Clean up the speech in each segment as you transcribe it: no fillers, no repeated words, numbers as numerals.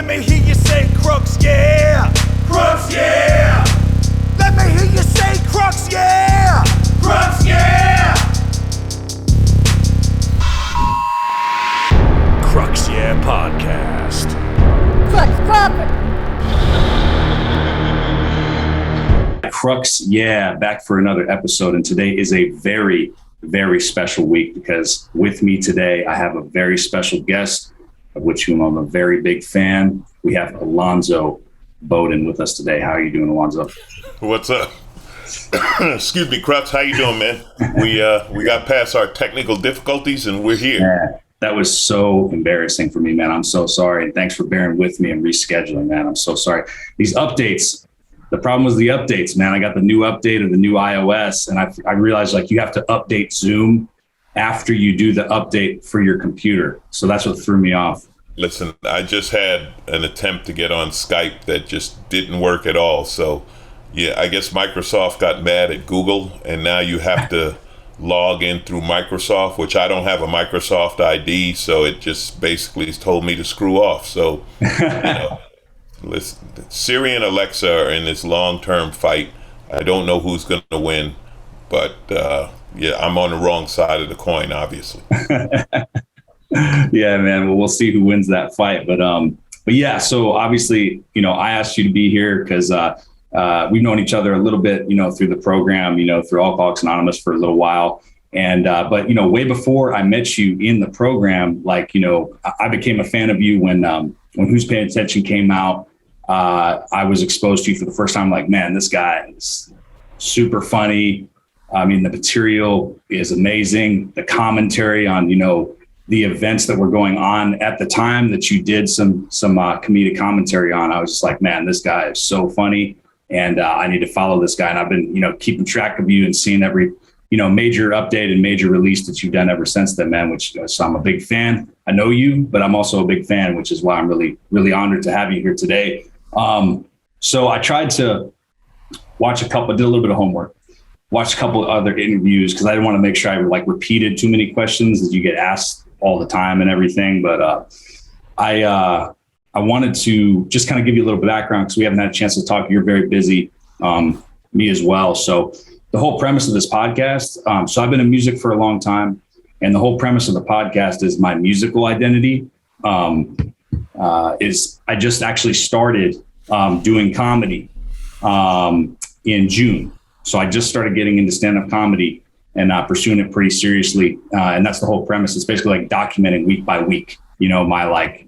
Let me hear you say Crux, yeah. Crux, yeah. Let me hear you say Crux, yeah. Crux, yeah. Crux, yeah podcast. Crux proper. Crux, yeah, back for another episode. And today is a very, very special week because with me today, I have a very special guest, of which whom I'm a very big fan. We have Alonzo Bodden with us today. How are you doing, Alonzo? What's up? Excuse me, Crux. How you doing, man? We got past our technical difficulties and we're here. Yeah, that was so embarrassing for me, man. I'm so sorry. And thanks for bearing with me and rescheduling, man. I'm so sorry. These updates, the problem was the updates, man. I got the new update of the new iOS and I realized like you have to update Zoom after you do the update for your computer. So that's what threw me off. Listen, I just had an attempt to get on Skype that just didn't work at all. So, yeah, I guess Microsoft got mad at Google, and now you have to log in through Microsoft, which I don't have a Microsoft ID, so it just basically told me to screw off. So, listen, Siri and Alexa are in this long-term fight. I don't know who's going to win, but yeah, I'm on the wrong side of the coin, obviously. Yeah, man. Well, we'll see who wins that fight. But yeah, so obviously, I asked you to be here because we've known each other a little bit, through the program, through Alcoholics Anonymous for a little while. And but, way before I met you in the program, like, I became a fan of you when Who's Paying Attention came out. I was exposed to you for the first time. Like, man, this guy is super funny. I mean, the material is amazing. The commentary on, the events that were going on at the time that you did some comedic commentary on, I was just like, man, this guy is so funny. And I need to follow this guy. And I've been, keeping track of you and seeing every, major update and major release that you've done ever since then, man, so I'm a big fan. I know you, but I'm also a big fan, which is why I'm really, really honored to have you here today. So I tried to did a little bit of homework, watched a couple of other interviews because I didn't want to make sure I repeated too many questions that you get asked all the time and everything. But I wanted to just kind of give you a little bit of background because we haven't had a chance to talk. You're very busy, me as well. So the whole premise of this podcast, so I've been in music for a long time, and the whole premise of the podcast is my musical identity. Is I just actually started doing comedy in June. So I just started getting into stand-up comedy and pursuing it pretty seriously. And that's the whole premise. It's basically like documenting week by week, my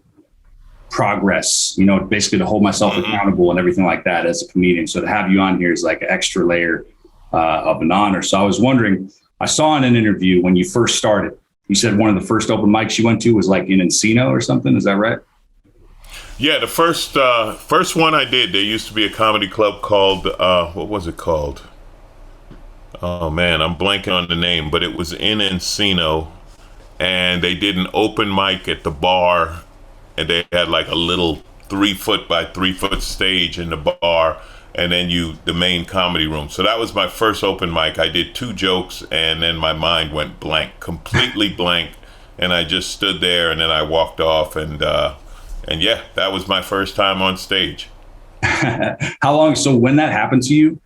progress, basically to hold myself accountable and everything like that as a comedian. So to have you on here is like an extra layer of an honor. So I was wondering, I saw in an interview when you first started, you said one of the first open mics you went to was like in Encino or something. Is that right? Yeah, the first one I did, there used to be a comedy club called, what was it called? Oh man, I'm blanking on the name, but it was in Encino, and they did an open mic at the bar, and they had like a little 3-foot by 3-foot stage in the bar, and then the main comedy room. So that was my first open mic. I did 2 jokes, and then my mind went blank, completely blank, and I just stood there, and then I walked off, and yeah, that was my first time on stage. How long? So when that happened to you,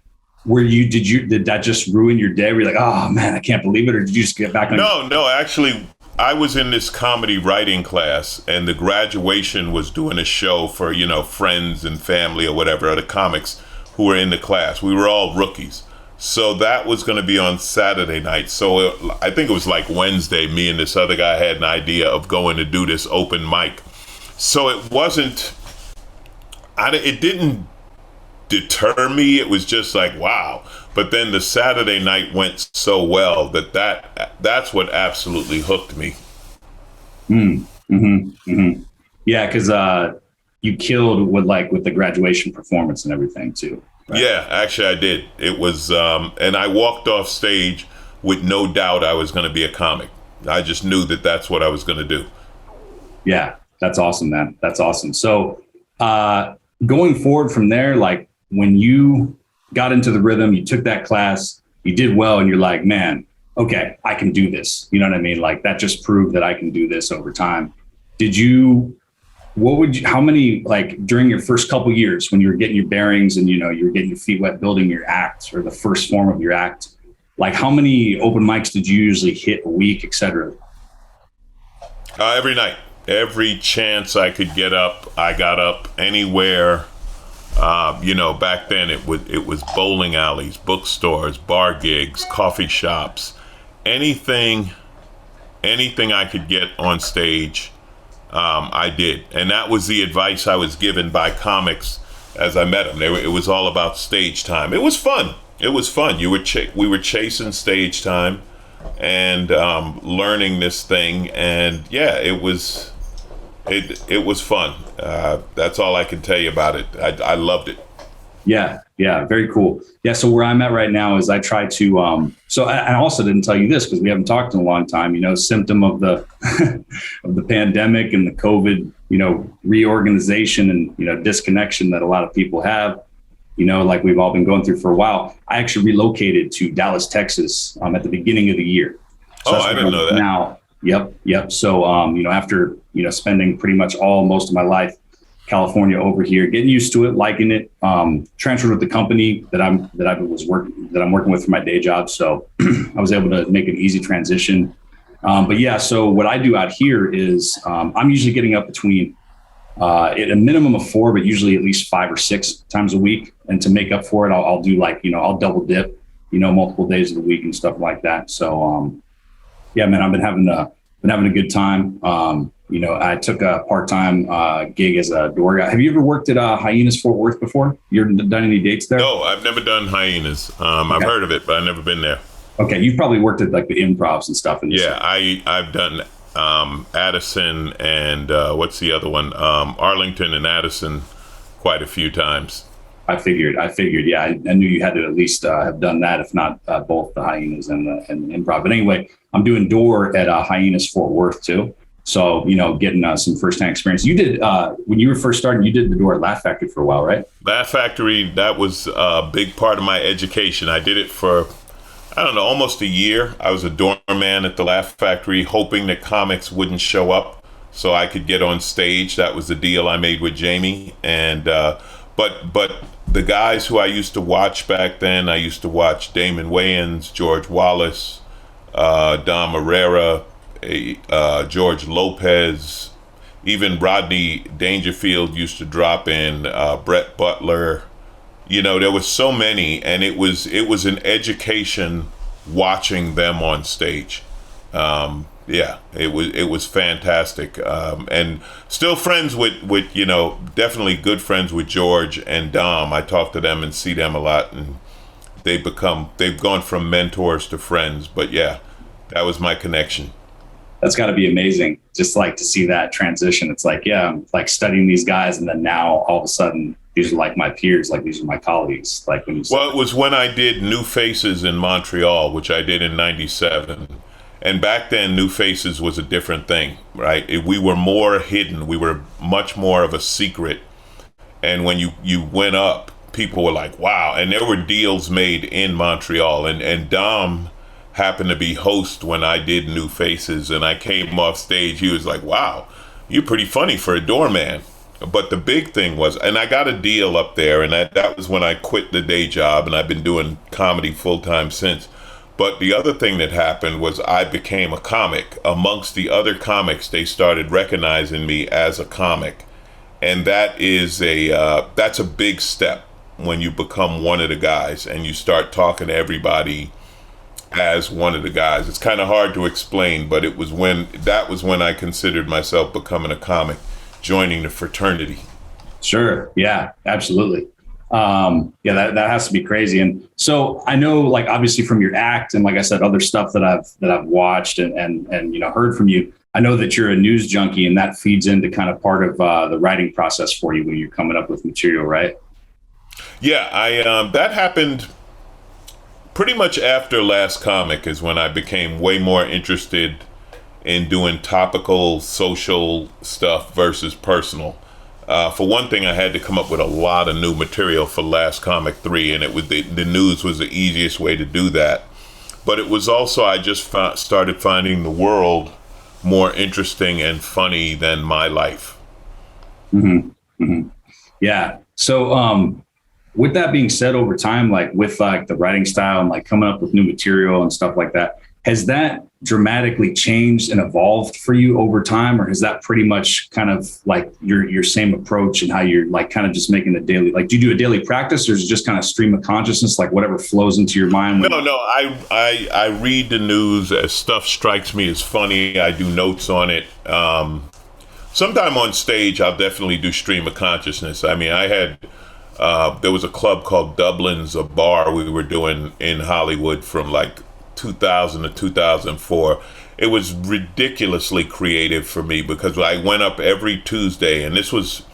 did that just ruin your day? Were you like, oh man, I can't believe it? Or did you just get back on? No, actually, I was in this comedy writing class, and the graduation was doing a show for, friends and family or whatever, or the comics who were in the class. We were all rookies. So that was going to be on Saturday night. So I think it was like Wednesday, me and this other guy had an idea of going to do this open mic. So it didn't deter me. It was just like, wow. But then the Saturday night went so well that's what absolutely hooked me. Yeah, because you killed with the graduation performance and everything too. Right? Yeah, actually I did. It was, and I walked off stage with no doubt I was going to be a comic. I just knew that that's what I was going to do. Yeah, that's awesome, man. That's awesome. So going forward from there, like when you got into the rhythm, you took that class, you did well, and you're like, man, okay, I can do this. You know what I mean? Like that just proved that I can do this over time. how many, like during your first couple years when you were getting your bearings and, you were getting your feet wet building your act or the first form of your act, like how many open mics did you usually hit a week, et cetera? Every night, every chance I could get up, I got up anywhere. Back then it was bowling alleys, bookstores, bar gigs, coffee shops, anything I could get on stage. I did. And that was the advice I was given by comics as I met them. It was all about stage time. It was fun. We were chasing stage time and learning this thing. And yeah, it was fun. That's all I can tell you about it. I loved it. Yeah. Very cool. Yeah. So where I'm at right now is I try to, so I also didn't tell you this because we haven't talked in a long time, symptom of the, of the pandemic and the COVID, reorganization and, disconnection that a lot of people have, like we've all been going through for a while. I actually relocated to Dallas, Texas, at the beginning of the year. So I didn't know that. Now, yep. So, after, spending pretty much most of my life California over here, getting used to it, liking it, transferred with the company that I'm working with for my day job. So I was able to make an easy transition. But yeah, so what I do out here is I'm usually getting up between at a minimum of 4, but usually at least 5 or 6 times a week. And to make up for it, I'll do I'll double dip, multiple days of the week and stuff like that. So yeah, man, I've been having a good time. I took a part-time gig as a door guy. Have you ever worked at Hyenas Fort Worth before? You ever done any dates there? No, I've never done Hyenas. Okay. I've heard of it, but I've never been there. Okay, you've probably worked at like the improvs and stuff. Yeah, I've done Addison and what's the other one? Arlington and Addison quite a few times. I figured. Yeah, I knew you had to at least have done that, if not both the Hyenas and the improv. But anyway, I'm doing door at Hyenas Fort Worth too. So, getting some firsthand experience. You did, when you were first starting, you did the door at Laugh Factory for a while, right? Laugh Factory, that was a big part of my education. I did it for, almost a year. I was a doorman at the Laugh Factory, hoping that comics wouldn't show up so I could get on stage. That was the deal I made with Jamie. And, but the guys who I used to watch back then, I used to watch Damon Wayans, George Wallace, Dom Herrera, George Lopez, even Rodney Dangerfield used to drop in, Brett Butler. There was so many, and it was an education watching them on stage. It was fantastic, and still friends with definitely good friends with George and Dom. I talk to them and see them a lot, and they've gone from mentors to friends. But yeah, that was my connection. That's got to be amazing. Just like to see that transition. It's like, yeah, I'm like studying these guys. And then now all of a sudden, these are like my peers, like these are my colleagues. Like when it was when I did New Faces in Montreal, which I did in 97. And back then, New Faces was a different thing, right? We were more hidden. We were much more of a secret. And when you went up, people were like, wow. And there were deals made in Montreal. And Dom happened to be host when I did New Faces, and I came off stage. He was like, wow, you're pretty funny for a doorman. But the big thing was, and I got a deal up there, and that was when I quit the day job, and I've been doing comedy full time since. But the other thing that happened was I became a comic. Amongst the other comics, they started recognizing me as a comic. And that's a big step when you become one of the guys and you start talking to everybody as one of the guys. It's kind of hard to explain, but that was when I considered myself becoming a comic, joining the fraternity. Sure. Yeah, absolutely. That has to be crazy. And so I know, like, obviously from your act and, like I said, other stuff that I've watched and heard from you, I know that you're a news junkie, and that feeds into kind of part of the writing process for you when you're coming up with material, right? Yeah, that happened pretty much after Last Comic is when I became way more interested in doing topical social stuff versus personal. For one thing, I had to come up with a lot of new material for Last Comic 3, and it was the news was the easiest way to do that. But it was also, I just started finding the world more interesting and funny than my life. Mm-hmm. Mm-hmm. Yeah. So, with that being said, over time, like with like the writing style and like coming up with new material and stuff like that, has that dramatically changed and evolved for you over time, or has that pretty much kind of like your same approach and how you're like kind of just making a daily, like, do you do a daily practice, or is it just kind of stream of consciousness, like whatever flows into your mind? No. I read the news as stuff strikes me as funny. I do notes on it. Sometime on stage, I'll definitely do stream of consciousness. I mean, there was a club called Dublin's, a bar we were doing in Hollywood from like 2000 to 2004. It was ridiculously creative for me because I went up every Tuesday, and this was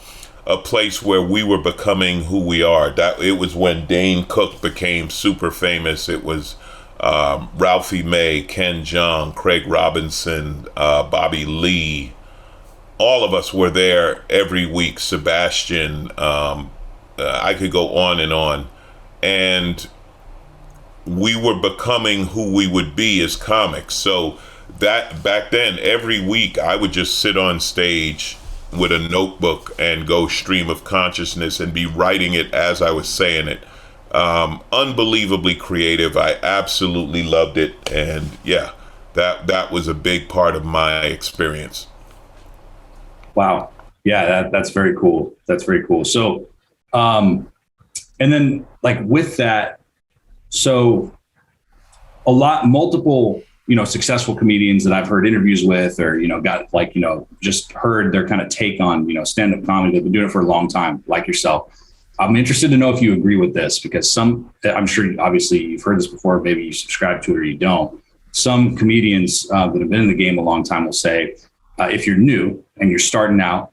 a place where we were becoming who we are. That it was when Dane Cook became super famous. It was Ralphie May, Ken Jeong, Craig Robinson, Bobby Lee. All of us were there every week. Sebastian, I could go on, and we were becoming who we would be as comics. So that back then, every week I would just sit on stage with a notebook and go stream of consciousness and be writing it as I was saying it. Unbelievably creative. I absolutely loved it, and yeah, that was a big part of my experience. Wow. Yeah, that's very cool. That's very cool. So, and then like with that, so multiple, successful comedians that I've heard interviews with, or, got like, just heard their kind of take on, stand-up comedy. They've been doing it for a long time, like yourself. I'm interested to know if you agree with this, because I'm sure obviously you've heard this before, maybe you subscribe to it or you don't. Some comedians that have been in the game a long time will say, if you're new and you're starting out,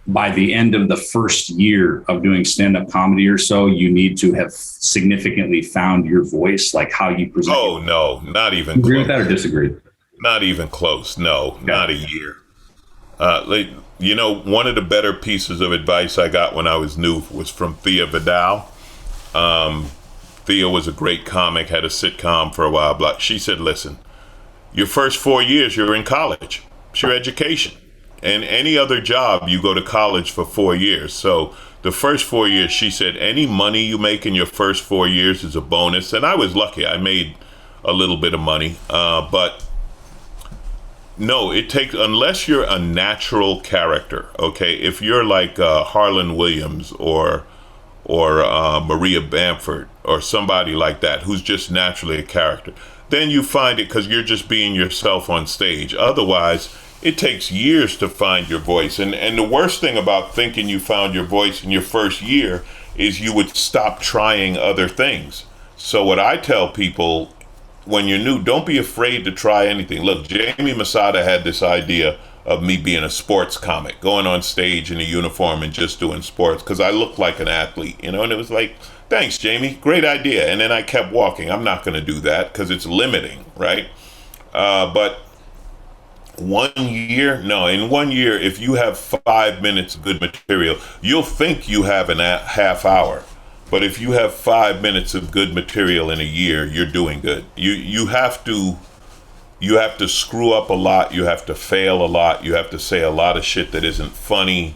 by the end of the first year of doing stand-up comedy or so, you need to have significantly found your voice, like how you present. Oh, no, not even agree close. With that or disagree? Not even close. No, okay. Not a year. One of the better pieces of advice I got when I was new was from Thea Vidal. Thea was a great comic, had a sitcom for a while. But she said, listen, your first 4 years, you're in college. It's your education. And any other job, you go to college for 4 years. So the first 4 years, she said, any money you make in your first 4 years is a bonus. And I was lucky. I made a little bit of money. But no, it takes, unless you're a natural character, okay? If you're like Harlan Williams or Maria Bamford or somebody like that who's just naturally a character, then you find it because you're just being yourself on stage. Otherwise, it takes years to find your voice. And the worst thing about thinking you found your voice in your first year is you would stop trying other things. So what I tell people when you're new, don't be afraid to try anything. Look, Jamie Masada had this idea of me being a sports comic, going on stage in a uniform and just doing sports because I looked like an athlete, and it was like, thanks, Jamie, great idea. And then I kept walking. I'm not going to do that because it's limiting, right? But 1 year, in 1 year, if you have 5 minutes of good material, you'll think you have a half hour. But if you have 5 minutes of good material in a year, you're doing good. You have to screw up a lot. You have to fail a lot. You have to say a lot of shit that isn't funny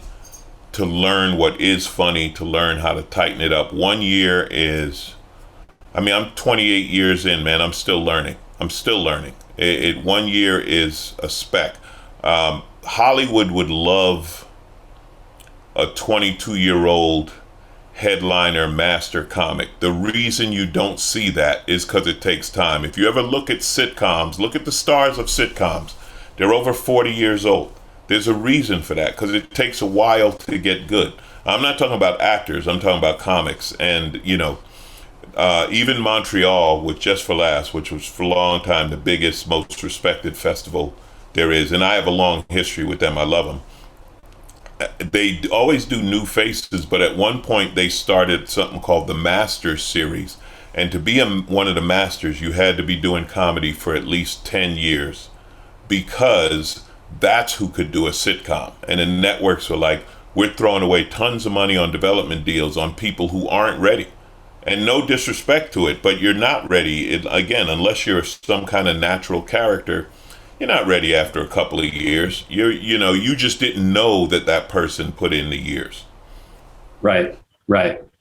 to learn what is funny, to learn how to tighten it up. 1 year is, I'm 28 years in, man. I'm still learning. 1 year is a speck. Hollywood would love a 22-year-old headliner master comic. The reason you don't see that is because it takes time. If you ever look at sitcoms, look at the stars of sitcoms. They're over 40 years old. There's a reason for that, because it takes a while to get good. I'm not talking about actors. I'm talking about comics. And, even Montreal with Just for Laughs, which was for a long time the biggest, most respected festival there is, and I have a long history with them. I love them. They always do new faces, but at one point they started something called the Masters series. And to be one of the Masters, you had to be doing comedy for at least 10 years because that's who could do a sitcom. And the networks were like, we're throwing away tons of money on development deals on people who aren't ready. And no disrespect to it, but you're not ready. Again, unless you're some kind of natural character, you're not ready after a couple of years. You just didn't know that person put in the years. Right.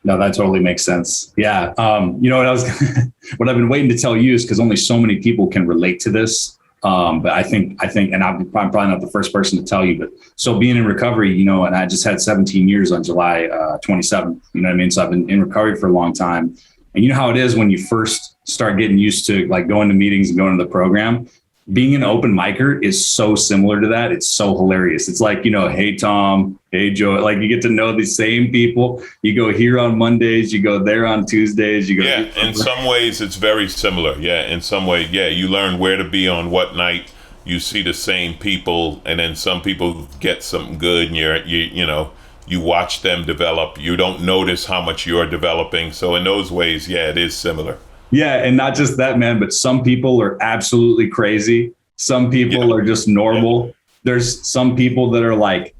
No, that totally makes sense. Yeah. What what I've been waiting to tell you is because only so many people can relate to this. But I think, and I'm probably not the first person to tell you, but so being in recovery, and I just had 17 years on July 27th, you know what I mean? So I've been in recovery for a long time. And you know how it is when you first start getting used to like going to meetings and going to the program. Being an open micer is so similar to that. It's so hilarious. It's like, hey, Tom, hey, Joe, like you get to know the same people. You go here on Mondays, you go there on Tuesdays. You go. Yeah, in some ways it's very similar. Yeah, in some ways, yeah, you learn where to be on what night. You see the same people, and then some people get something good, and you watch them develop. You don't notice how much you're developing. So in those ways, yeah, it is similar. Yeah. And not just that, man, but some people are absolutely crazy. Some people are just normal. Yeah. There's some people that are like,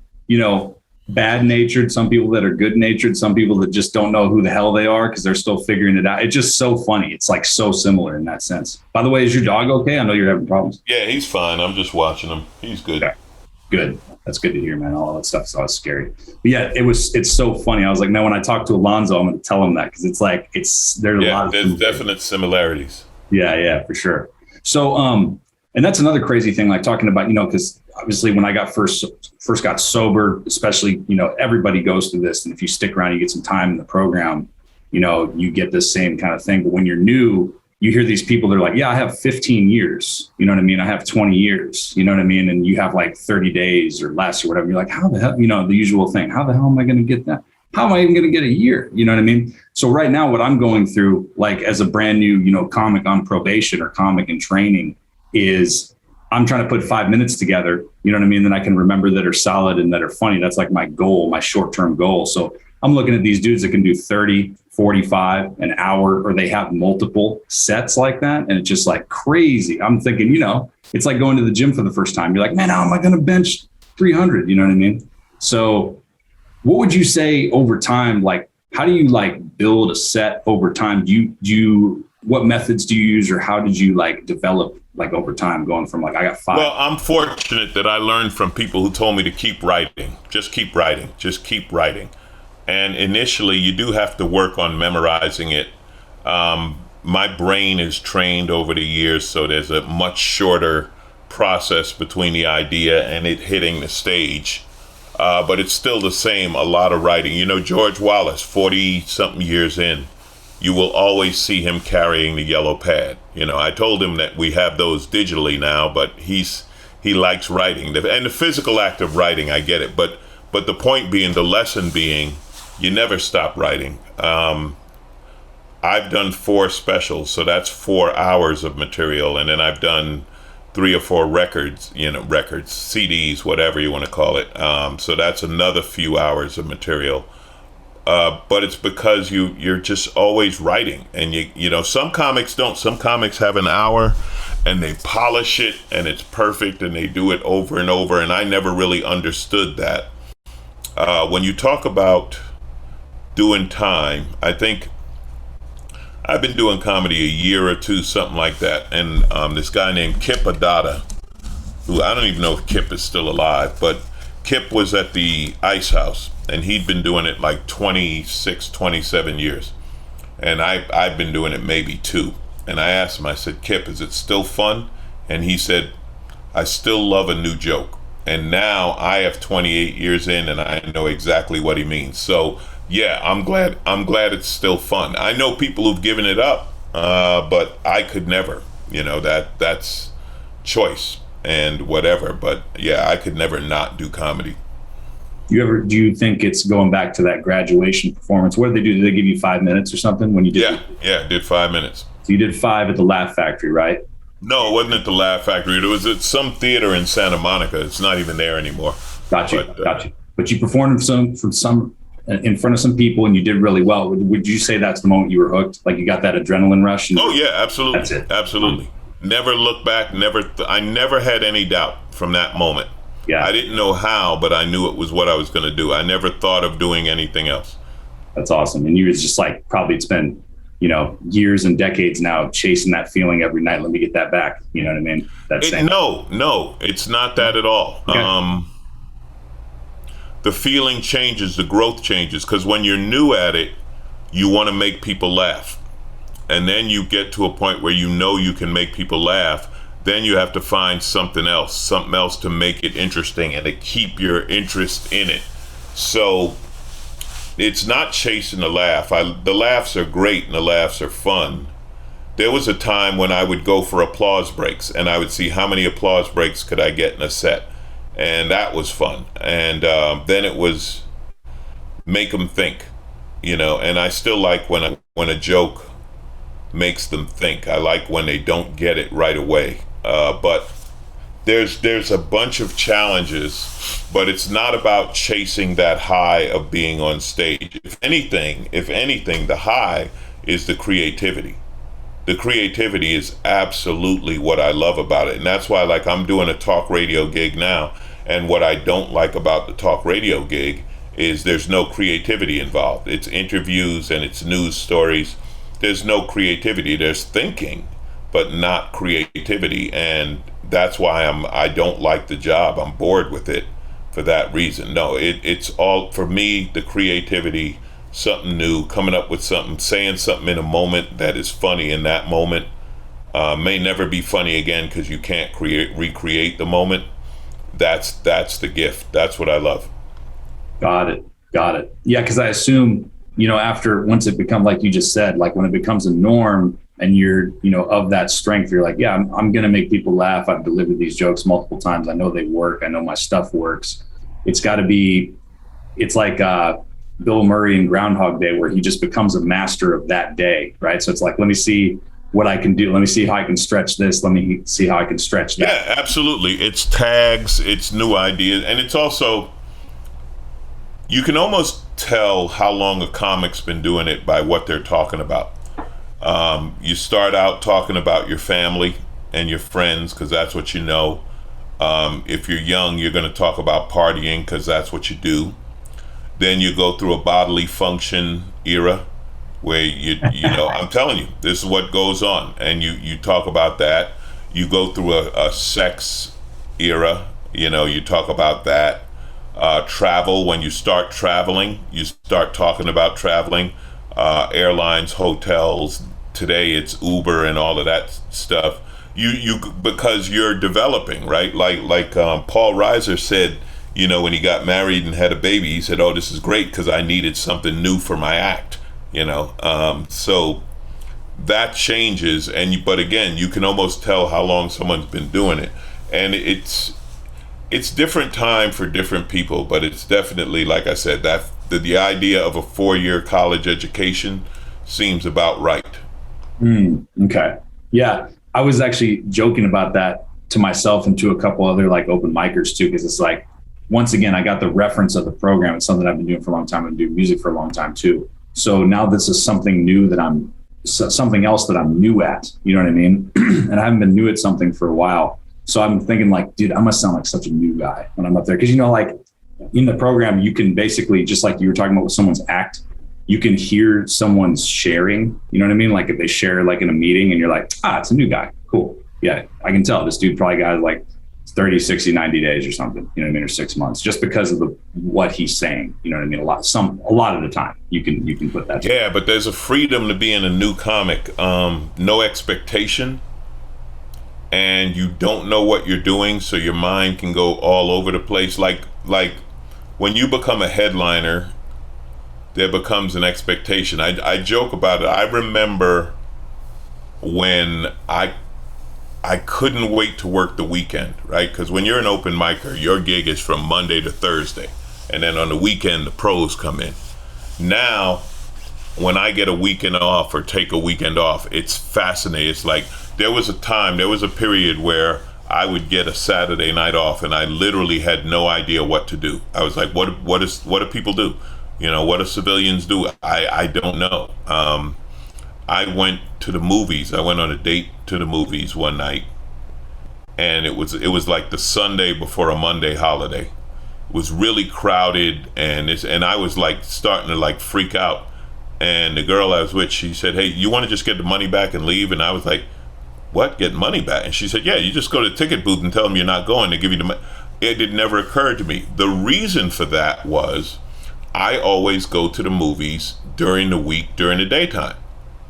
bad natured, some people that are good natured, some people that just don't know who the hell they are because they're still figuring it out. It's just so funny. It's like so similar in that sense. By the way, is your dog okay? I know you're having problems. Yeah, he's fine. I'm just watching him. He's good. Okay. Good. That's good to hear, man. All that stuff's always scary. But yeah, it's so funny. I was like, man, when I talk to Alonzo, I'm going to tell him that because it's like, there's a lot of there's definite similarities. Yeah, for sure. So, and that's another crazy thing, like talking about, because obviously when I got first got sober, especially, everybody goes through this. And if you stick around, you get some time in the program, you get this same kind of thing. But when you're new, you hear these people, they're like, yeah, I have 15 years. You know what I mean? I have 20 years, you know what I mean? And you have like 30 days or less or whatever. You're like, how the hell, the usual thing, how the hell am I going to get that? How am I even going to get a year? You know what I mean? So right now, what I'm going through, like as a brand new, comic on probation or comic in training is I'm trying to put 5 minutes together, you know what I mean? Then I can remember that are solid and that are funny. That's like my goal, my short-term goal. So I'm looking at these dudes that can do 30, 45, an hour, or they have multiple sets like that. And it's just like crazy. I'm thinking, it's like going to the gym for the first time. You're like, man, how am I going to bench 300? You know what I mean? So what would you say over time? Like, how do you like build a set over time? What methods do you use or how did you like develop like over time going from like, I got 5? Well, I'm fortunate that I learned from people who told me to keep writing, just keep writing. And initially, you do have to work on memorizing it. My brain is trained over the years, so there's a much shorter process between the idea and it hitting the stage. But it's still the same, a lot of writing. George Wallace, 40-something years in, you will always see him carrying the yellow pad. I told him that we have those digitally now, but he likes writing. And the physical act of writing, I get it. But the point being, the lesson being, you never stop writing. I've done 4 specials, so that's 4 hours of material. And then I've done 3 or 4 records, CDs, whatever you want to call it. So that's another few hours of material. But it's because you're just always writing. And some comics don't. Some comics have an hour and they polish it and it's perfect and they do it over and over. And I never really understood that. When you talk about doing time, I think I've been doing comedy a year or 2, something like that. And this guy named Kip Adada, who I don't even know if Kip is still alive, but Kip was at the Ice House and he'd been doing it like 26, 27 years. And I've been doing it maybe 2. And I asked him, I said, Kip, is it still fun? And he said, I still love a new joke. And now I have 28 years in and I know exactly what he means. So yeah, I'm glad it's still fun. I know people who've given it up, but I could never, that's choice and whatever. But yeah, I could never not do comedy. Do you think it's going back to that graduation performance? What did they do? Did they give you 5 minutes or something when you did? Yeah, I did 5 minutes. So you did 5 at the Laugh Factory, right? No, it wasn't at the Laugh Factory. It was at some theater in Santa Monica. It's not even there anymore. Got you. But you performed in front of some people and you did really well. Would you say that's the moment you were hooked? Like you got that adrenaline rush? Oh yeah, absolutely. That's it. Absolutely. Never looked back. I never had any doubt from that moment. Yeah. I didn't know how, but I knew it was what I was going to do. I never thought of doing anything else. That's awesome. And you was just like, probably it's been years and decades now chasing that feeling every night. Let me get that back. You know what I mean? No, it's not that at all. Okay. The feeling changes, the growth changes, because when you're new at it, you want to make people laugh. And then you get to a point where you can make people laugh. Then you have to find something else to make it interesting and to keep your interest in it. So it's not chasing the laugh. The laughs are great and the laughs are fun. There was a time when I would go for applause breaks and I would see how many applause breaks could I get in a set. And that was fun. And then it was make them think, and I still like when a joke makes them think. I like when they don't get it right away. But there's a bunch of challenges, but it's not about chasing that high of being on stage. If anything, the high is the creativity. The creativity is absolutely what I love about it. And that's why, like, I'm doing a talk radio gig now. And what I don't like about the talk radio gig is there's no creativity involved. It's interviews and it's news stories. There's no creativity. There's thinking, but not creativity. And that's why I don't like the job. I'm bored with it for that reason. No, it's all, for me, the creativity, something new, coming up with something, saying something in a moment that is funny in that moment, may never be funny again because you can't recreate the moment. That's the gift. That's what I love. Got it. Yeah, because I assume, once it becomes, like you just said, like when it becomes a norm and you're, of that strength, you're like, yeah, I'm going to make people laugh. I've delivered these jokes multiple times. I know they work. I know my stuff works. It's got to be, it's like Bill Murray in Groundhog Day, where he just becomes a master of that day, right? So it's like, let me see what I can do. Let me see how I can stretch this. Let me see how I can stretch that. Yeah, absolutely. It's tags, it's new ideas. And it's also, you can almost tell how long a comic's been doing it by what they're talking about. You start out talking about your family and your friends because that's what you know. If you're young, you're going to talk about partying because that's what you do. Then you go through a bodily function era where I'm telling you, this is what goes on. And you talk about that. You go through a sex era, you talk about that. Travel, when you start traveling, you start talking about traveling. Airlines, hotels, today it's Uber and all of that stuff. You because you're developing, right? Like Paul Reiser said, when he got married and had a baby, he said, "Oh, this is great because I needed something new for my act." So that changes, but again, you can almost tell how long someone's been doing it, and it's different time for different people, but it's definitely, like I said, that the idea of a 4-year college education seems about right. Okay. Yeah. I was actually joking about that to myself and to a couple other like open micers too, because it's like, once again, I got the reference of the program. It's something I've been doing for a long time. I've been doing music for a long time too. So now this is something new something else that I'm new at, you know what I mean? And I haven't been new at something for a while. So I'm thinking like, dude, I must sound like such a new guy when I'm up there. Cause like in the program, you can basically, just like you were talking about with someone's act, you can hear someone's sharing, you know what I mean? Like if they share like in a meeting and you're like, it's a new guy. Cool. Yeah. I can tell this dude probably got like 30, 60, 90 days or something, you know what I mean? Or 6 months, just because of what he's saying, you know what I mean? A lot of the time you can put that. Yeah. But there's a freedom to being a new comic. No expectation. And you don't know what you're doing, so your mind can go all over the place. Like when you become a headliner, there becomes an expectation. I joke about it. I remember when I couldn't wait to work the weekend, right? Because when you're an open micer, your gig is from Monday to Thursday, and then on the weekend the pros come in. Now, when I get a weekend off or take a weekend off, it's fascinating. It's like there was a period where I would get a Saturday night off and I literally had no idea what to do. I was like, what do people do? What do civilians do? I don't know. I went to the movies. I went on a date to the movies one night, and it was like the Sunday before a Monday holiday. It was really crowded, and I was like starting to like freak out. and the girl I was with, she said, "Hey, you want to just get the money back and leave?" And I was like, "What? Get money back?" And she said, "Yeah, you just go to the ticket booth and tell them you're not going. They give you the money." It never occurred to me. The reason for that was I always go to the movies during the week, during the daytime,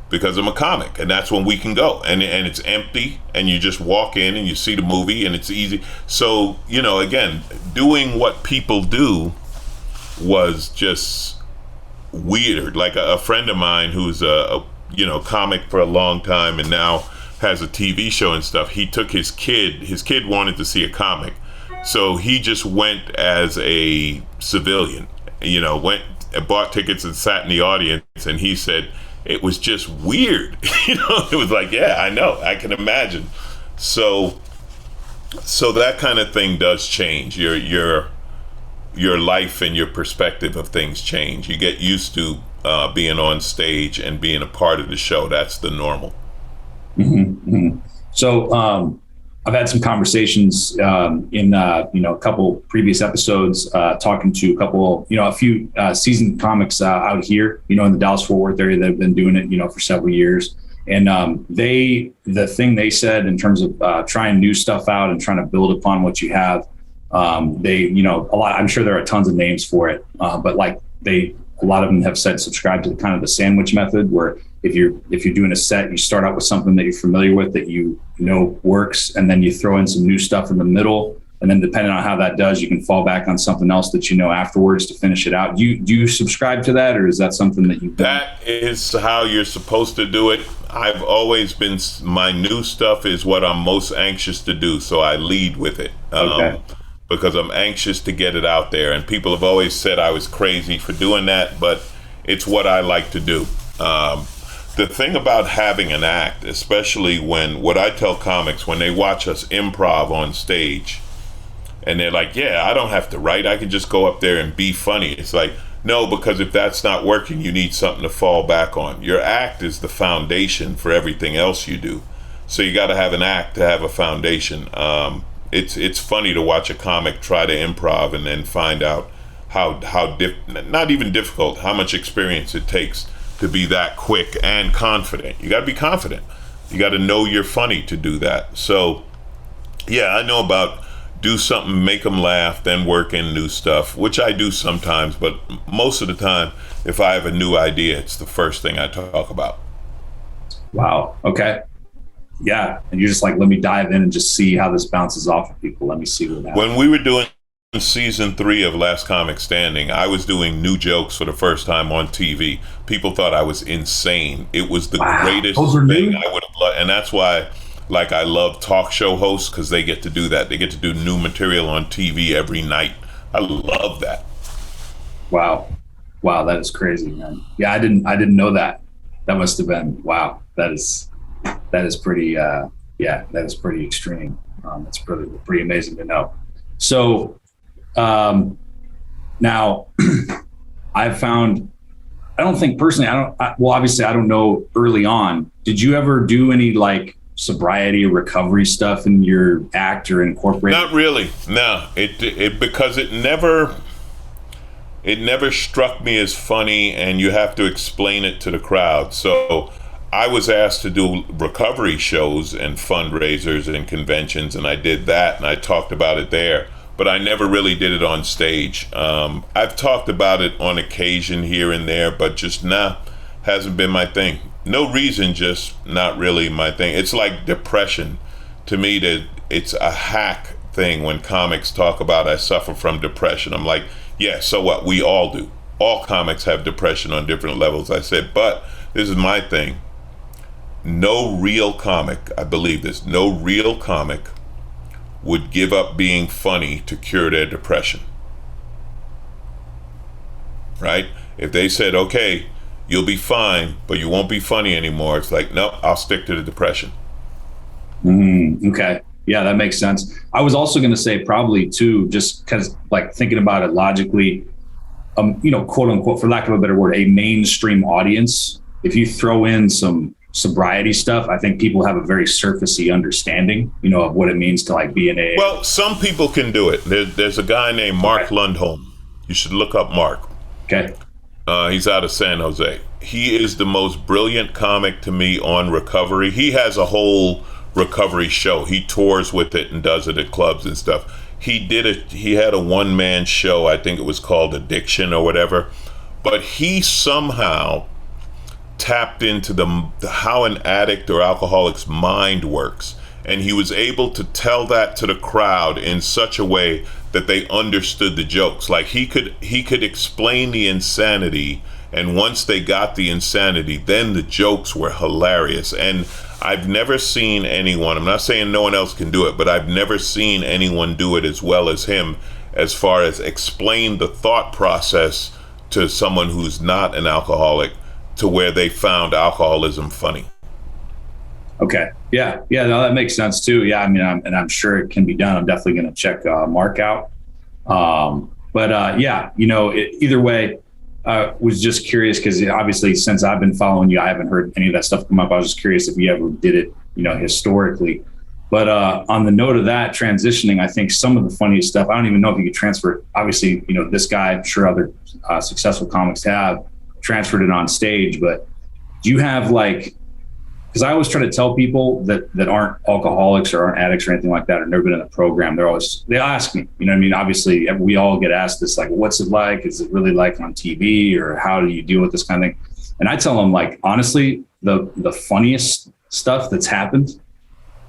because I'm a comic, and that's when we can go, and it's empty, and you just walk in and you see the movie, and it's easy. So, again, doing what people do was just weird. Like a friend of mine who's a comic for a long time and now has a TV show and stuff. He took his kid wanted to see a comic, so he just went as a civilian, went and bought tickets and sat in the audience, and he said it was just weird. It was like, yeah, I know, I can imagine. So that kind of thing does change. Your life and your perspective of things change. You get used to being on stage and being a part of the show. That's the normal. Mm-hmm, mm-hmm. So I've had some conversations in a couple previous episodes, talking to a few seasoned comics out here, in the Dallas-Fort Worth area that have been doing it, for several years. And the thing they said in terms of trying new stuff out and trying to build upon what you have, a lot. I'm sure there are tons of names for it, but a lot of them have said subscribe to kind of the sandwich method, where if you're doing a set, you start out with something that you're familiar with, that you know works, and then you throw in some new stuff in the middle, and then depending on how that does, you can fall back on something else that afterwards to finish it out. Do you subscribe to that, or is that something that you? That is how you're supposed to do it. I've always been. My new stuff is what I'm most anxious to do, so I lead with it. Okay. Because I'm anxious to get it out there, and people have always said I was crazy for doing that, but it's what I like to do. The thing about having an act, especially what I tell comics when they watch us improv on stage, and they're like, yeah, I don't have to write, I can just go up there and be funny. It's like, no, because if that's not working, you need something to fall back on. Your act is the foundation for everything else you do. So you got to have an act to have a foundation. It's funny to watch a comic try to improv and then find out how not even difficult, how much experience it takes to be that quick and confident. You got to be confident. You got to know you're funny to do that. So, yeah, I know about do something, make them laugh, then work in new stuff, which I do sometimes, but most of the time, if I have a new idea, it's the first thing I talk about. Wow. Okay. Yeah, and you're just like, let me dive in and just see how this bounces off of people. Let me see what happens. When we were doing season 3 of Last Comic Standing, I was doing new jokes for the first time on TV. People thought I was insane. It was the greatest thing I would have loved, and that's why, I love talk show hosts, because they get to do that. They get to do new material on TV every night. I love that. Wow, that is crazy, man. Yeah, I didn't know that. That must have been wow. That is pretty that is pretty extreme. It's pretty amazing to know. So now I've found, I don't think personally, obviously I don't know early on, did you ever do any sobriety or recovery stuff in your act or incorporate? Not really. No, it because it never struck me as funny, and you have to explain it to the crowd. So I was asked to do recovery shows and fundraisers and conventions, and I did that, and I talked about it there, but I never really did it on stage. I've talked about it on occasion here and there, but just hasn't been my thing. No reason, just not really my thing. It's like depression. To me, that it's a hack thing when comics talk about I suffer from depression. I'm like, yeah, so what? We all do. All comics have depression on different levels. I said, but this is my thing. No real comic, I believe this, no real comic would give up being funny to cure their depression. Right? If they said, okay, you'll be fine, but you won't be funny anymore, it's like, nope, I'll stick to the depression. Okay. Yeah, that makes sense. I was also going to say probably too, just because thinking about it logically, quote unquote, for lack of a better word, a mainstream audience, if you throw in some sobriety stuff, I think people have a very surfacey understanding, of what it means to be in a. Well, some people can do it. There's a guy named Mark Lundholm. You should look up Mark. Okay. He's out of San Jose. he is the most brilliant comic to me on recovery. He has a whole recovery show. He tours with it and does it at clubs and stuff. He had a one-man show, I think it was called Addiction or whatever, but he somehow tapped into how an addict or alcoholic's mind works, and he was able to tell that to the crowd in such a way that they understood the jokes. Like he could explain the insanity, and once they got the insanity, then the jokes were hilarious. And I've never seen anyone, I'm not saying no one else can do it, but I've never seen anyone do it as well as him, as far as explain the thought process to someone who's not an alcoholic, to where they found alcoholism funny. Okay. Yeah. No, that makes sense too. Yeah. I mean, I'm sure it can be done. I'm definitely going to check Mark out. Yeah, either way, was just curious because obviously since I've been following you, I haven't heard any of that stuff come up. I was just curious if you ever did it, historically. But on the note of that, transitioning, I think some of the funniest stuff, I don't even know if you could transfer it. Obviously, this guy, I'm sure other successful comics have transferred it on stage, but do you have because I always try to tell people that aren't alcoholics or aren't addicts or anything like that, or never been in a program, they'll ask me, obviously we all get asked this, what's it like? Is it really like on TV, or how do you deal with this kind of thing? And I tell them, honestly, the funniest stuff that's happened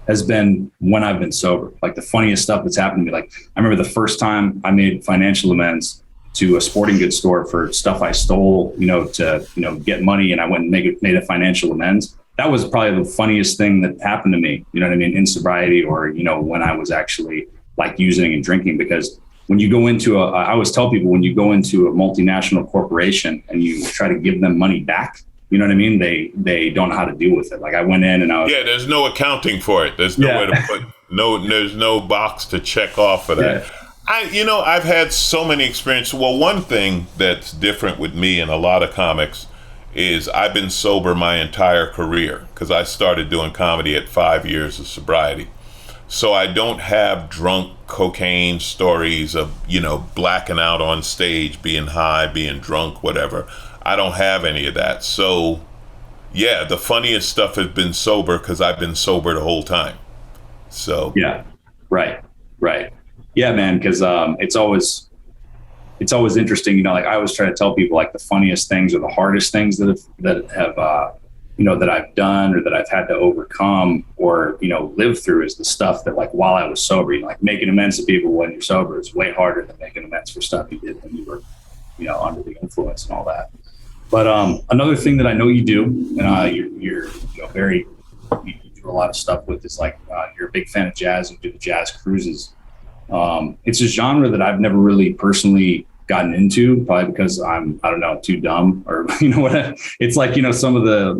has been when I've been sober. The funniest stuff that's happened to me. I remember the first time I made financial amends to a sporting goods store for stuff I stole, to get money, and I went and made a financial amends. That was probably the funniest thing that happened to me, in sobriety, or, when I was actually using and drinking. Because when you go into I always tell people, when you go into a multinational corporation and you try to give them money back, they don't know how to deal with it. I went in and I was, there's no accounting for it. There's no way to put, there's no box to check off for that. Yeah. I've had so many experiences. Well, one thing that's different with me and a lot of comics is I've been sober my entire career, because I started doing comedy at 5 years of sobriety. So I don't have drunk cocaine stories of, blacking out on stage, being high, being drunk, whatever. I don't have any of that. So yeah, the funniest stuff has been sober, because I've been sober the whole time. So yeah, right. Yeah, man, because it's always interesting, I always try to tell people the funniest things or the hardest things that have that I've done or that I've had to overcome or live through is the stuff that while I was sober. Making amends to people when you're sober is way harder than making amends for stuff you did when you were under the influence and all that. But another thing that I know you do, and you're you do a lot of stuff with, is you're a big fan of jazz and do the jazz cruises. It's a genre that I've never really personally gotten into, probably because I'm, I don't know, too dumb, or it's some of the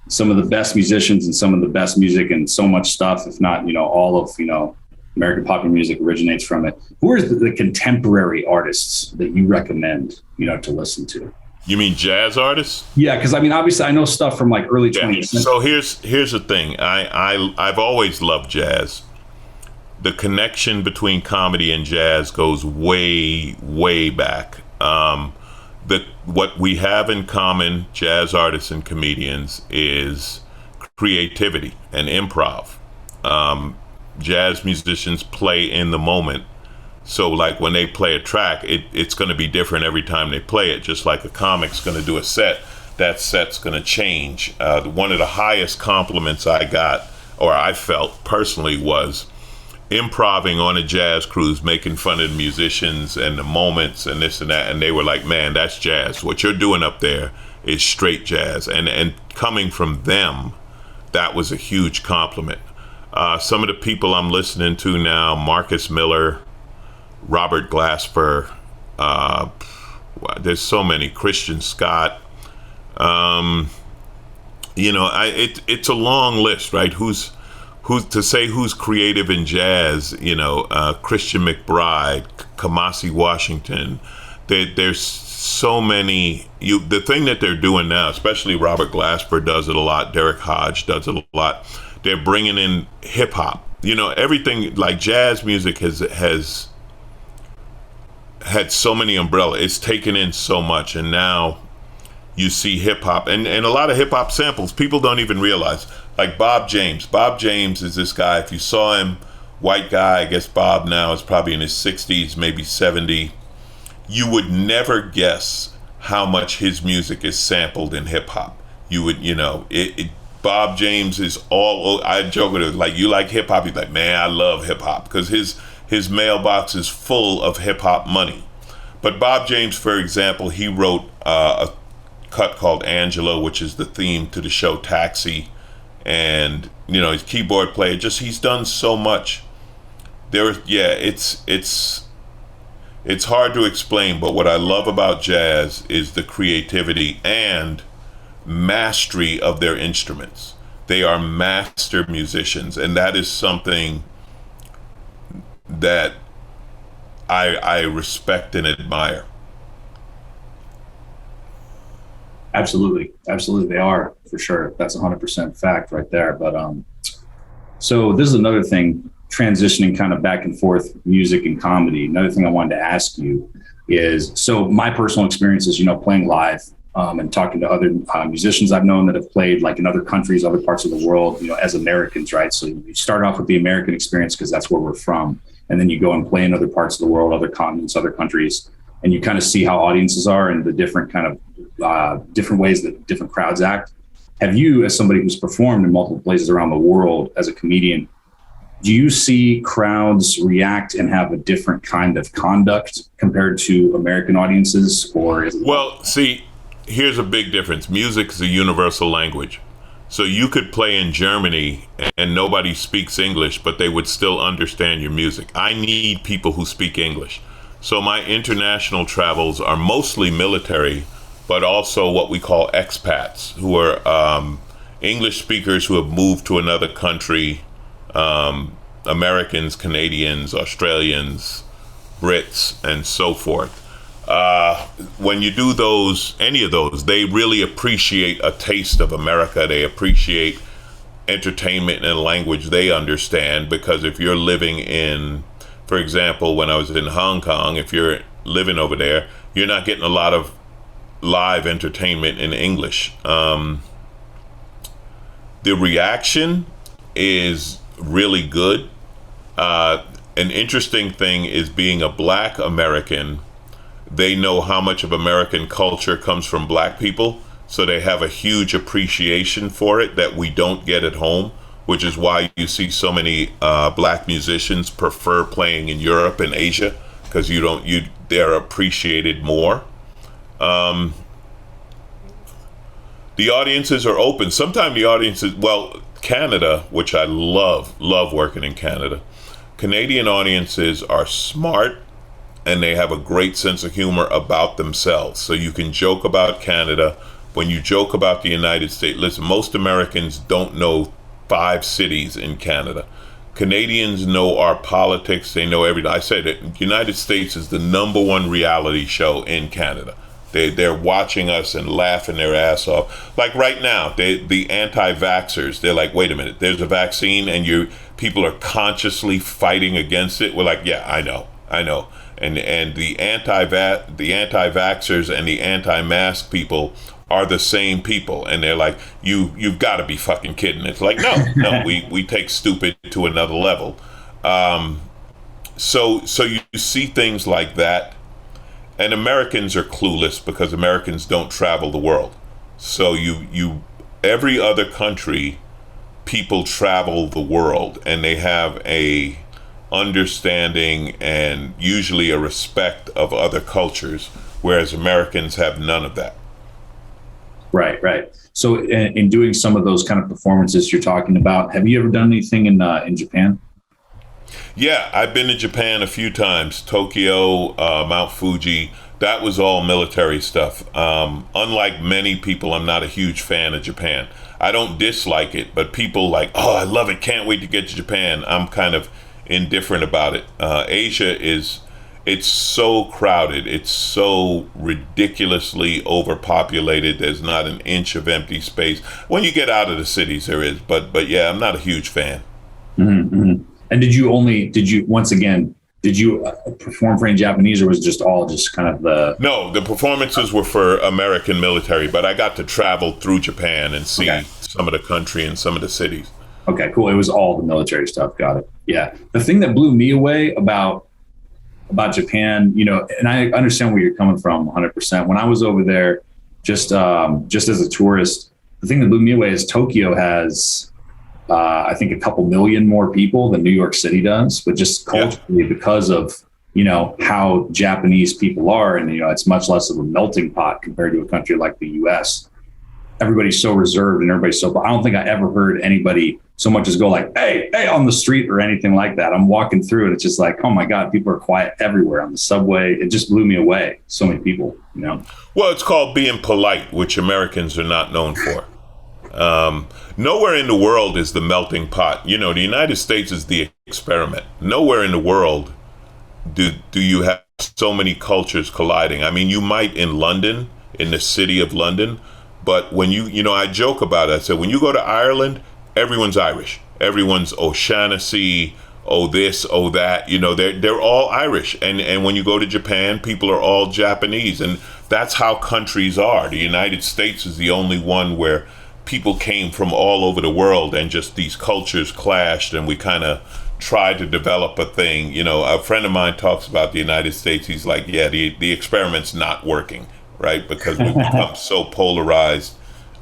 some of the best musicians and some of the best music and so much stuff, if not all of American popular music originates from it. Who are the contemporary artists that you recommend to listen to? You mean jazz artists? Yeah, because obviously I know stuff from early 20th century. So here's the thing. I've always loved jazz. The connection between comedy and jazz goes way, way back. What we have in common, jazz artists and comedians, is creativity and improv. Jazz musicians play in the moment. So when they play a track, it's going to be different every time they play it. Just like a comic's going to do a set, that set's going to change. One of the highest compliments I got, or I felt personally, was improving on a jazz cruise, making fun of the musicians and the moments and this and that, and they were like, man, that's jazz. What you're doing up there is straight jazz. And coming from them, that was a huge compliment. Some of the people I'm listening to now, Marcus Miller, Robert Glasper, there's so many, Christian Scott, it's a long list, right? Who's creative in jazz, Christian McBride, Kamasi Washington. There's so many. The thing that they're doing now, especially Robert Glasper does it a lot, Derek Hodge does it a lot. They're bringing in hip hop. Everything, jazz music has had so many umbrellas. It's taken in so much, and now you see hip hop and a lot of hip hop samples people don't even realize. Like Bob James. Bob James is this guy. If you saw him, white guy, I guess Bob now is probably in his 60s, maybe 70. You would never guess how much his music is sampled in hip hop. You would, Bob James is all, I joke with him, like, you like hip hop? He's like, man, I love hip hop, because his mailbox is full of hip hop money. But Bob James, for example, he wrote a cut called Angela, which is the theme to the show Taxi. And, his keyboard player, he's done so much. It's hard to explain, but what I love about jazz is the creativity and mastery of their instruments. They are master musicians, and that is something that I respect and admire. Absolutely, they are, for sure. That's 100% fact right there. But so this is another thing, transitioning kind of back and forth, music and comedy. Another thing I wanted to ask you is, so my personal experience is, playing live and talking to other musicians I've known that have played like in other countries, other parts of the world, as Americans, right? So you start off with the American experience because that's where we're from. And then you go and play in other parts of the world, other continents, other countries, and you kind of see how audiences are and the different kind of different ways that different crowds act. Have you, as somebody who's performed in multiple places around the world as a comedian, do you see crowds react and have a different kind of conduct compared to American audiences, or is it? Well, see, here's a big difference. Music is a universal language. So you could play in Germany and nobody speaks English, but they would still understand your music. I need people who speak English. So my international travels are mostly military, but also what we call expats, who are English speakers who have moved to another country, Americans, Canadians, Australians, Brits, and so forth. When you do any of those, they really appreciate a taste of America. They appreciate entertainment and language they understand, because if you're living in, for example, when I was in Hong Kong, if you're living over there, you're not getting a lot of live entertainment in English. The reaction is really good. An interesting thing is, being a Black American, they know how much of American culture comes from Black people, so they have a huge appreciation for it that we don't get at home, which is why you see so many Black musicians prefer playing in Europe and Asia, because they're appreciated more. The audiences are open. Sometimes the audiences, Canada, which I love working in Canada. Canadian audiences are smart, and they have a great sense of humor about themselves. So you can joke about Canada. When you joke about the United States, listen, most Americans don't know 5 cities in Canada. Canadians know our politics. They know everything. I say that United States is the #1 reality show in Canada. They're watching us and laughing their ass off. Like right now, the anti-vaxxers, they're like, wait a minute, there's a vaccine and people are consciously fighting against it. We're like, yeah, I know. And the anti-vaxxers and the anti-mask people are the same people, and they're like, you've got to be fucking kidding. It's like, no, we take stupid to another level. So you see things like that. And Americans are clueless because Americans don't travel the world. So every other country, people travel the world, and they have a understanding and usually a respect of other cultures, whereas Americans have none of that. Right. So in doing some of those kind of performances you're talking about, have you ever done anything in Japan? Yeah, I've been to Japan a few times. Tokyo, Mount Fuji. That was all military stuff. Unlike many people, I'm not a huge fan of Japan. I don't dislike it, but people like, oh, I love it, can't wait to get to Japan. I'm kind of indifferent about it. Asia it's so crowded. It's so ridiculously overpopulated. There's not an inch of empty space. When you get out of the cities, there is. But yeah, I'm not a huge fan. Mm-hmm. And did you once again, did you perform for any Japanese, or was it just all just kind of the? No, the performances were for American military, but I got to travel through Japan and see some of the country and some of the cities. Okay, cool. It was all the military stuff. Got it. Yeah. The thing that blew me away about Japan, you know, and I understand where you're coming from 100%. When I was over there, just as a tourist, the thing that blew me away is Tokyo has, I think, a couple million more people than New York City does, but just culturally, because of, you know, how Japanese people are, and, you know, it's much less of a melting pot compared to a country like the US. Everybody's so reserved and everybody's so, I don't think I ever heard anybody so much as go like, hey, on the street or anything like that. I'm walking through and it's just like, oh my God, people are quiet everywhere on the subway. It just blew me away. So many people, you know? Well, it's called being polite, which Americans are not known for. Nowhere in the world is the melting pot. You know, the United States is the experiment. Nowhere in the world do you have so many cultures colliding. I mean, you might in London, in the city of London, but when you know, I joke about it. I said, when you go to Ireland, everyone's Irish. Everyone's O'Shaughnessy, oh this, oh that. You know, they're all Irish. And when you go to Japan, people are all Japanese. And that's how countries are. The United States is the only one where people came from all over the world and just these cultures clashed, and we kind of tried to develop a thing. You know, a friend of mine talks about the United States. He's like, yeah, the experiment's not working. Right, because we've become so polarized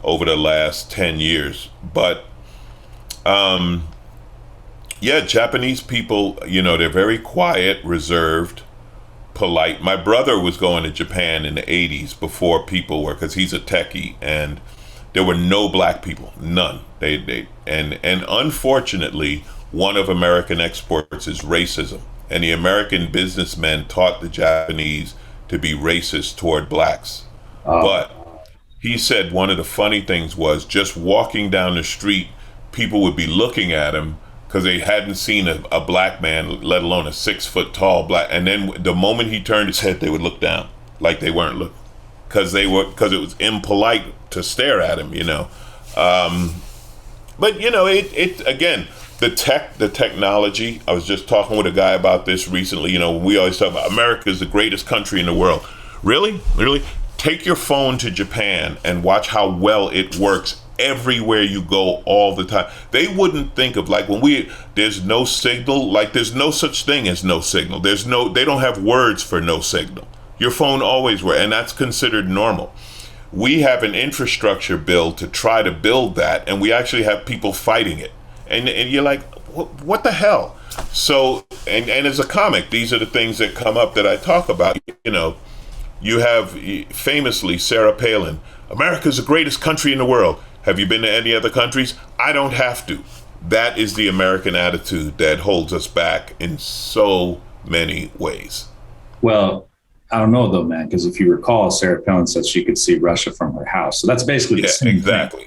over the last 10 years. But Japanese people, you know, they're very quiet, reserved, polite. My brother was going to Japan in the 80s before people were, because he's a techie, and there were no black people, none. And unfortunately, one of American exports is racism, and the American businessmen taught the Japanese to be racist toward blacks. But he said one of the funny things was, just walking down the street, people would be looking at him because they hadn't seen a black man, let alone a 6 foot tall black. And then the moment he turned his head, they would look down like they weren't looking, because it was impolite to stare at him, you know. But you know, it again, the technology. I was just talking with a guy about this recently. You know, we always talk about America is the greatest country in the world. Really? Take your phone to Japan and watch how well it works everywhere you go all the time. They wouldn't think of, like, there's no signal, like there's no such thing as no signal. They don't have words for no signal. Your phone always works, and that's considered normal. We have an infrastructure bill to try to build that, and we actually have people fighting it. And you're like, what the hell? So, and as a comic, these are the things that come up that I talk about. You know, you have famously Sarah Palin, America's the greatest country in the world. Have you been to any other countries? I don't have to. That is the American attitude that holds us back in so many ways. Well, I don't know though, man, because if you recall, Sarah Palin said she could see Russia from her house. So that's basically the same exactly.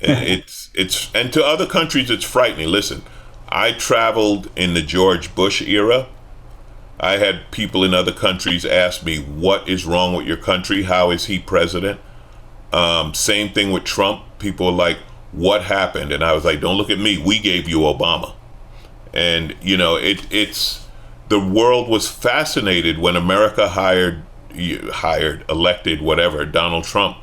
It's and to other countries it's frightening. Listen, I traveled in the George Bush era. I had people in other countries ask me, what is wrong with your country? How is he president? Same thing with Trump. People are like, what happened? And I was like, don't look at me. We gave you Obama. And you know, it's the world was fascinated when America elected whatever Donald Trump.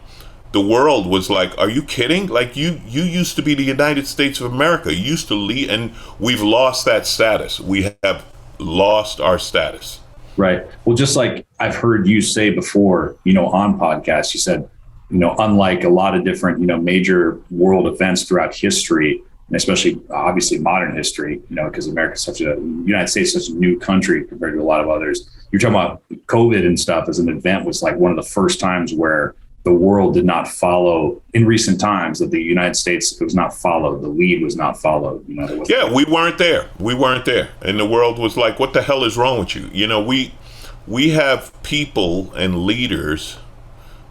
The world was like, are you kidding? Like, you used to be the United States of America. You used to lead, and we've lost that status. We have lost our status. Right. Well, just like I've heard you say before, you know, on podcasts, you said, you know, unlike a lot of different, you know, major world events throughout history, and especially obviously modern history, you know, because United States is such a new country compared to a lot of others. You're talking about COVID and stuff as an event was like one of the first times where the world did not follow in recent times, that the United States was not followed. The lead was not followed. You know, we weren't there. And the world was like, what the hell is wrong with you? You know, we have people and leaders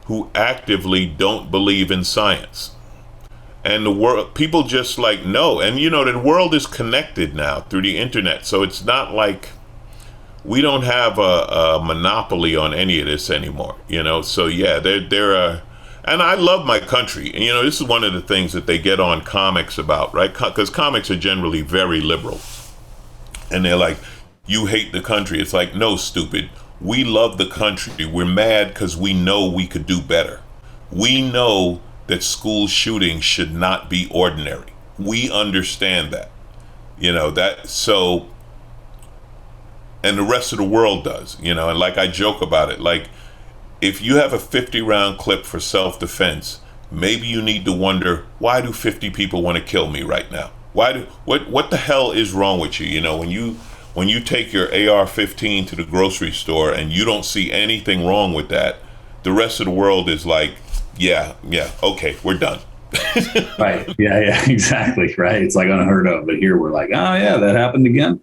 who actively don't believe in science. And the world, people just like, no. And you know, the world is connected now through the internet. So it's not like we don't have a monopoly on any of this anymore, you know? So yeah, they're and I love my country. And you know, this is one of the things that they get on comics about, right? Because comics are generally very liberal. And they're like, you hate the country. It's like, no, stupid. We love the country. We're mad because we know we could do better. We know that school shootings should not be ordinary. We understand that. And the rest of the world does, and like I joke about it, like if you have a 50-round clip for self-defense, maybe you need to wonder, why do 50 people want to kill me right now? What the hell is wrong with you? When you take your AR-15 to the grocery store and you don't see anything wrong with that, the rest of the world is like, yeah, okay, we're done. Right. Yeah, exactly. Right. It's like unheard of. But here we're like, oh yeah, that happened again.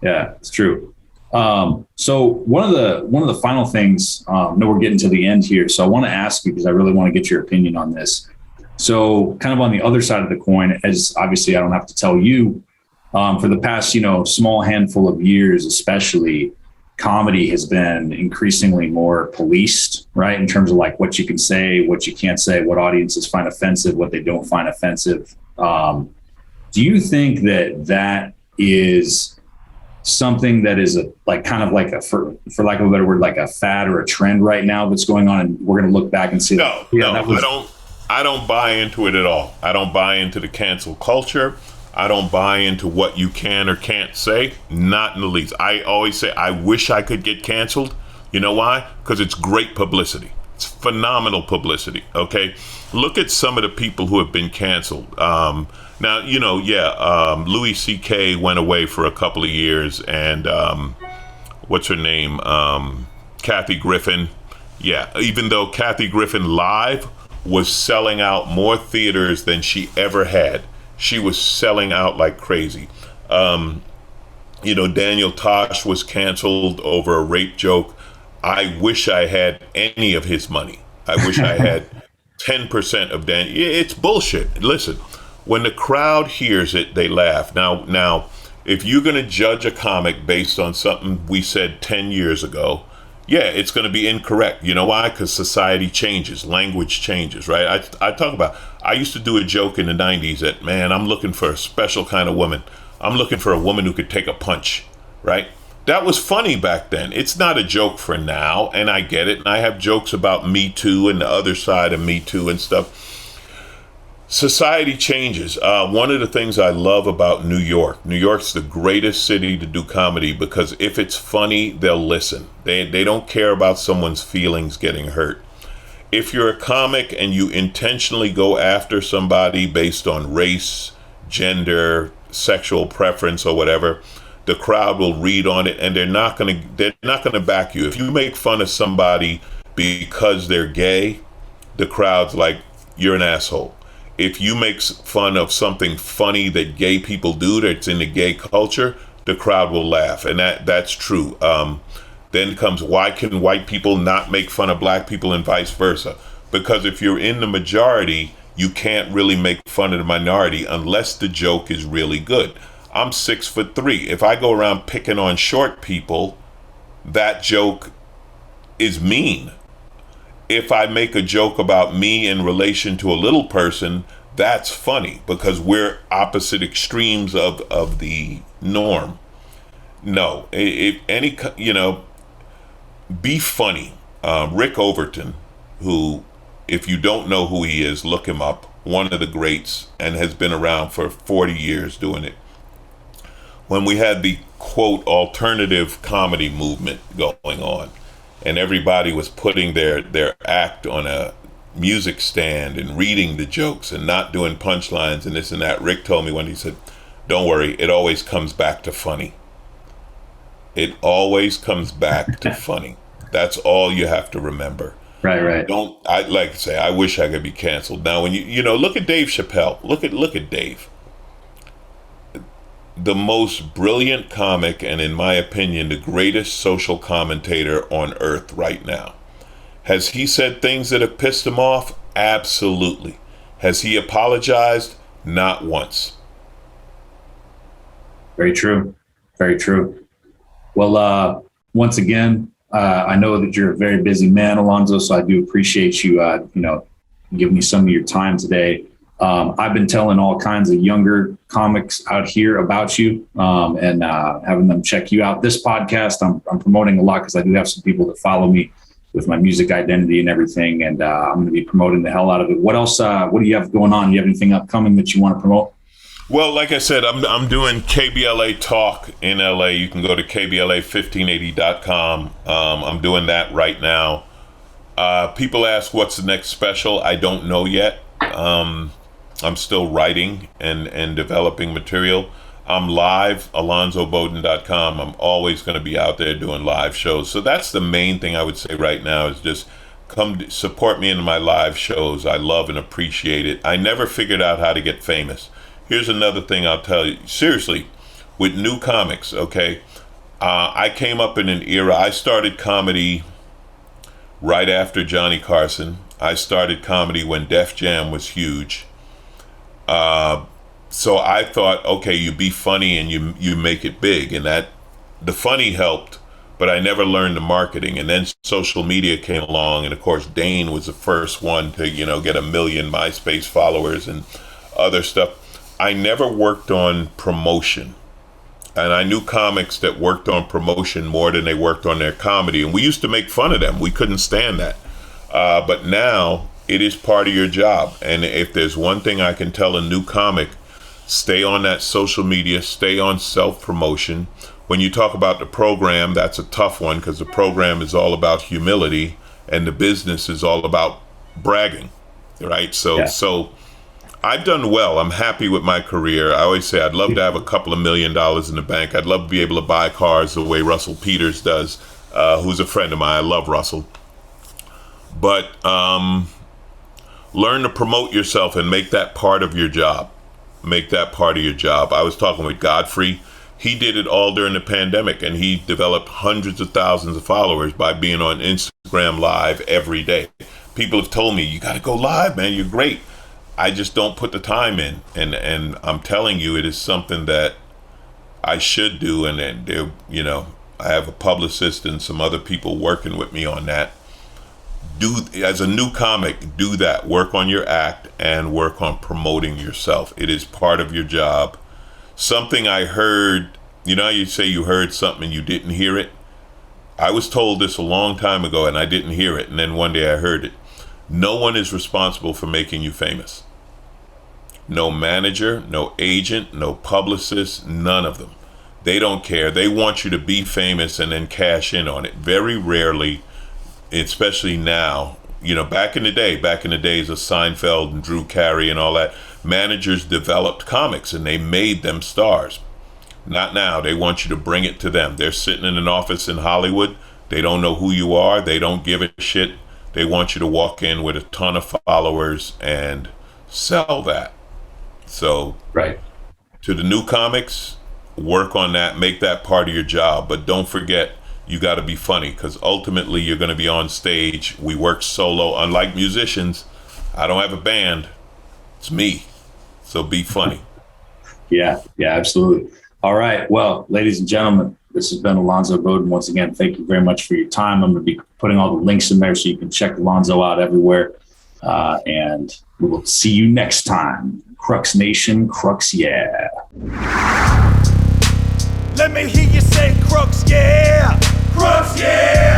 Yeah, it's true. So one of the final things, we're getting to the end here. So I want to ask you, because I really want to get your opinion on this. So kind of on the other side of the coin, as obviously I don't have to tell you, for the past, small handful of years, especially, comedy has been increasingly more policed, right? In terms of like what you can say, what you can't say, what audiences find offensive, what they don't find offensive. Do you think that is something that is for lack of a better word, like a fad or a trend right now that's going on, and we're going to look back and see? I don't buy into it at all. I don't buy into the cancel culture. I don't buy into what you can or can't say, not in the least. I always say, I wish I could get canceled. You know why? Because it's great publicity. It's phenomenal publicity, okay? Look at some of the people who have been canceled. Now, Louis C.K. went away for a couple of years, and what's her name? Kathy Griffin. Yeah, even though Kathy Griffin live was selling out more theaters than she ever had. She was selling out like crazy. Daniel Tosh was canceled over a rape joke. I wish I had any of his money. I wish I had 10% of Daniel. It's bullshit. Listen, when the crowd hears it, they laugh. Now, if you're going to judge a comic based on something we said 10 years ago, yeah, it's going to be incorrect. You know why? Because society changes, language changes, right? I used to do a joke in the 90s that, man, I'm looking for a special kind of woman. I'm looking for a woman who could take a punch, right? That was funny back then. It's not a joke for now, and I get it. And I have jokes about Me Too and the other side of Me Too and stuff. Society changes. One of the things I love about New York's the greatest city to do comedy, because if it's funny, they'll listen. They don't care about someone's feelings getting hurt. If you're a comic and you intentionally go after somebody based on race, gender, sexual preference, or whatever, the crowd will read on it, and they're not gonna back you. If you make fun of somebody because they're gay, the crowd's like, you're an asshole. If you make fun of something funny that gay people do that's in the gay culture, the crowd will laugh. And that's true. Then comes, why can white people not make fun of black people and vice versa? Because if you're in the majority, you can't really make fun of the minority unless the joke is really good. I'm 6'3". If I go around picking on short people, that joke is mean. If I make a joke about me in relation to a little person, that's funny, because we're opposite extremes of the norm. No, be funny. Rick Overton, who, if you don't know who he is, look him up. One of the greats, and has been around for 40 years doing it. When we had the, quote, alternative comedy movement going on, and everybody was putting their act on a music stand and reading the jokes and not doing punchlines and this and that, Rick told me when he said, don't worry, it always comes back to funny. It always comes back to funny. That's all you have to remember. Right. I like to say, I wish I could be canceled. Now, when you look at Dave Chappelle, look at Dave. The most brilliant comic, and in my opinion, the greatest social commentator on earth right now. Has he said things that have pissed him off? Absolutely. Has he apologized? Not once. Very true. Very true. Well, once again, I know that you're a very busy man, Alonzo, so I do appreciate you, giving me some of your time today. I've been telling all kinds of younger comics out here about you and having them check you out. This podcast, I'm promoting a lot because I do have some people that follow me with my music identity and everything. And I'm going to be promoting the hell out of it. What else? What do you have going on? Do you have anything upcoming that you want to promote? Well, like I said, I'm doing KBLA Talk in LA. You can go to KBLA1580.com. I'm doing that right now. People ask, what's the next special? I don't know yet. I'm still writing and developing material. I'm live, AlonzoBodden.com. I'm always going to be out there doing live shows. So that's the main thing I would say right now is just come support me in my live shows. I love and appreciate it. I never figured out how to get famous. Here's another thing I'll tell you. Seriously, with new comics, okay? I came up in an era. I started comedy right after Johnny Carson. I started comedy when Def Jam was huge. So I thought, okay, you be funny and you make it big, and that the funny helped, but I never learned the marketing. And then social media came along, and of course Dane was the first one to, get 1 million MySpace followers and other stuff. I never worked on promotion, and I knew comics that worked on promotion more than they worked on their comedy, and we used to make fun of them. We couldn't stand that. But now it is part of your job. And if there's one thing I can tell a new comic, stay on that social media, stay on self-promotion. When you talk about the program, that's a tough one because the program is all about humility and the business is all about bragging, right? So I've done well. I'm happy with my career. I always say I'd love to have a couple of $1 million in the bank. I'd love to be able to buy cars the way Russell Peters does, who's a friend of mine. I love Russell. But learn to promote yourself and make that part of your job. Make that part of your job. I was talking with Godfrey. He did it all during the pandemic, and he developed hundreds of thousands of followers by being on Instagram Live every day. People have told me, you got to go live, man. You're great. I just don't put the time in. And I'm telling you, it is something that I should do. And then, I have a publicist and some other people working with me on that. As a new comic, do that. Work on your act and work on promoting yourself. It is part of your job. Something I heard, you say you heard something and you didn't hear it. I was told this a long time ago and I didn't hear it. And then one day I heard it. No one is responsible for making you famous. No manager, no agent, no publicist, none of them. They don't care. They want you to be famous and then cash in on it. Very rarely, especially now, back in the days of Seinfeld and Drew Carey and all that, managers developed comics and they made them stars. Not now. They want you to bring it to them. They're sitting in an office in Hollywood. They don't know who you are. They don't give a shit. They want you to walk in with a ton of followers and sell that. So, right. To the new comics, work on that. Make that part of your job. But don't forget, you got to be funny because ultimately you're going to be on stage. We work solo. Unlike musicians, I don't have a band. It's me. So be funny. Yeah, absolutely. All right. Well, ladies and gentlemen, this has been Alonzo Bodden. Once again, thank you very much for your time. I'm going to be putting all the links in there so you can check Alonzo out everywhere. And we will see you next time. Crux Nation, Crux, yeah. Let me hear you say Crux, yeah. Crux, yeah.